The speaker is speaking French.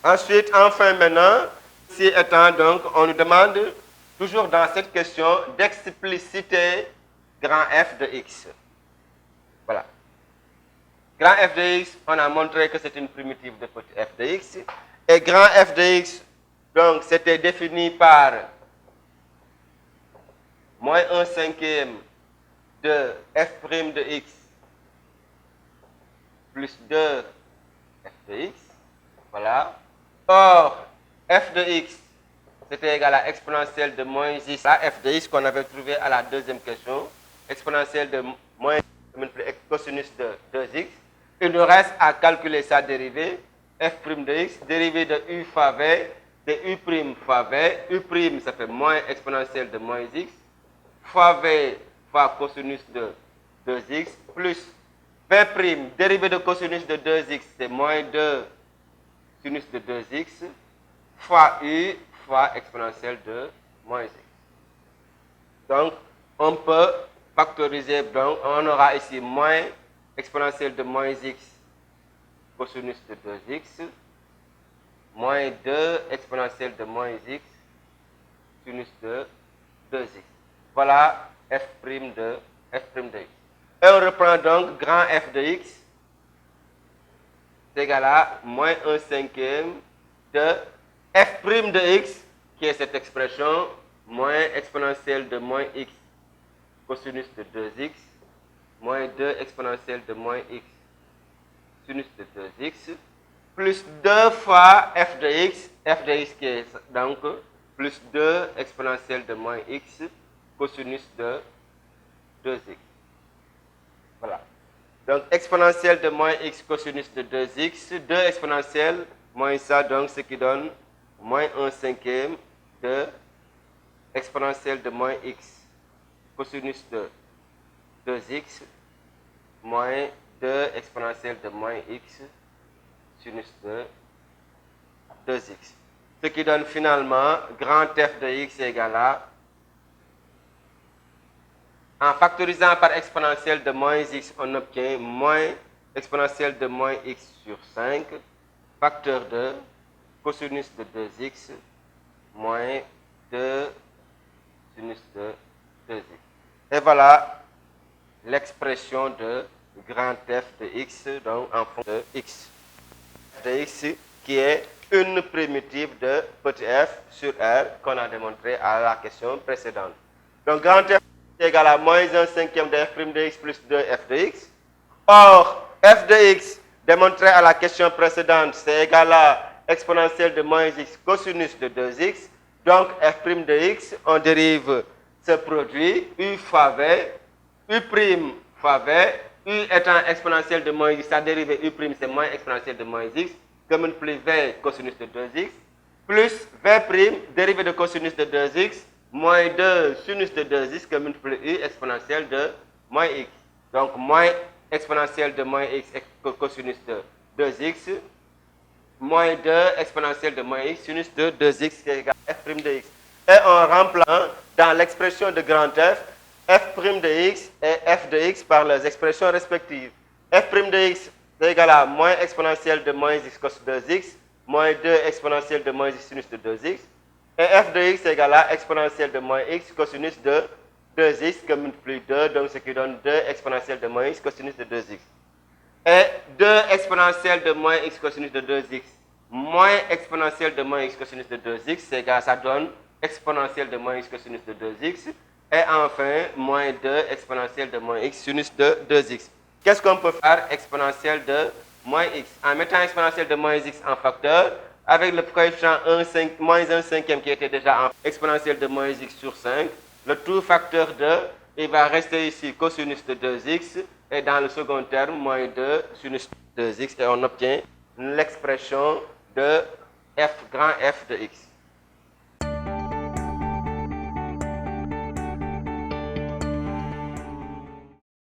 Ensuite, enfin maintenant, si étant donc, on nous demande toujours dans cette question d'expliciter grand f de x. Voilà. Grand f de x, on a montré que c'est une primitive de petit f de x. Et grand f de x, donc, c'était défini par moins 1 cinquième de f' de x plus 2 f de x. Voilà. Or, f de x, c'était égal à exponentielle de moins x. La f de x qu'on avait trouvé à la deuxième question, exponentielle de moins multiplié cosinus de 2x. Il nous reste à calculer sa dérivée, f' de x, dérivée de u fois v, de u' fois v. U', ça fait moins exponentielle de moins x, fois v fois cosinus de 2x, plus v', dérivée de cosinus de 2x, c'est moins 2 sinus de 2x, fois u fois exponentielle de moins x. Donc, on peut factoriser, donc on aura ici moins exponentielle de moins x cosinus de 2x, moins 2 exponentielle de moins x sinus de 2x. Voilà f' de x. Et on reprend donc grand f de x, c'est égal à moins 1 cinquième de f' de x, qui est cette expression, moins exponentielle de moins x cosinus de 2x, moins 2 exponentielle de moins x sinus de 2x, plus 2 fois f de x qui est donc plus 2 exponentielle de moins x cosinus de 2x. Voilà. Donc, exponentielle de moins x cosinus de 2x, 2 exponentielle moins ça, donc ce qui donne moins 1 cinquième de exponentielle de moins x cosinus de 2x, moins 2 exponentielle de moins x sinus de 2x. Ce qui donne finalement grand f de x égale à, en factorisant par exponentielle de moins x, on obtient moins exponentielle de moins x sur 5, facteur de cosinus de 2x, moins 2 sinus de 2x. Et voilà l'expression de grand f de x, donc en fonction de x. F de x qui est une primitive de petit f sur R qu'on a démontré à la question précédente. Donc grand f est égal à moins 1 cinquième de f' de x plus 2 f de x. Or, f de x démontré à la question précédente, c'est égal à exponentielle de moins x cosinus de 2x. Donc f' de x, on dérive ce produit, u fois v, u' fois v, u étant exponentielle de moins x, sa dérivée u' c'est moins exponentielle de moins x, que multiplie v cosinus de 2x, plus v', dérivée de cosinus de 2x, moins 2 sinus de 2x, que multiplie u exponentielle de moins x. Donc, moins exponentielle de moins x cosinus de 2x, moins 2 exponentielle de moins x sinus de 2x qui est égal à f' de x. Et on remplace dans l'expression de grand f, f' de x et f de x par leurs expressions respectives. F' de x est égal à moins exponentielle de moins x cos 2x, moins 2 exponentielle de moins x sinus de 2x. Et f de x est égal à exponentielle de moins x cosinus de 2x que multiplie 2, donc ce qui donne 2 exponentielle de moins x cosinus de 2x. Et 2 exponentielle de moins x cosinus de 2x moins exponentielle de moins x cosinus de 2x, c'est égal, ça donne exponentielle de moins x cosinus de 2x. Et enfin, moins 2 exponentielle de moins x sinus de 2x. Qu'est-ce qu'on peut faire exponentielle de moins x? En mettant exponentielle de moins x en facteur, avec le coefficient moins 1 cinquième qui était déjà en exponentielle de moins x sur 5, le tout facteur de, il va rester ici cosinus de 2x, et dans le second terme, moins 2 sinus de 2x, et on obtient l'expression de f grand f de x.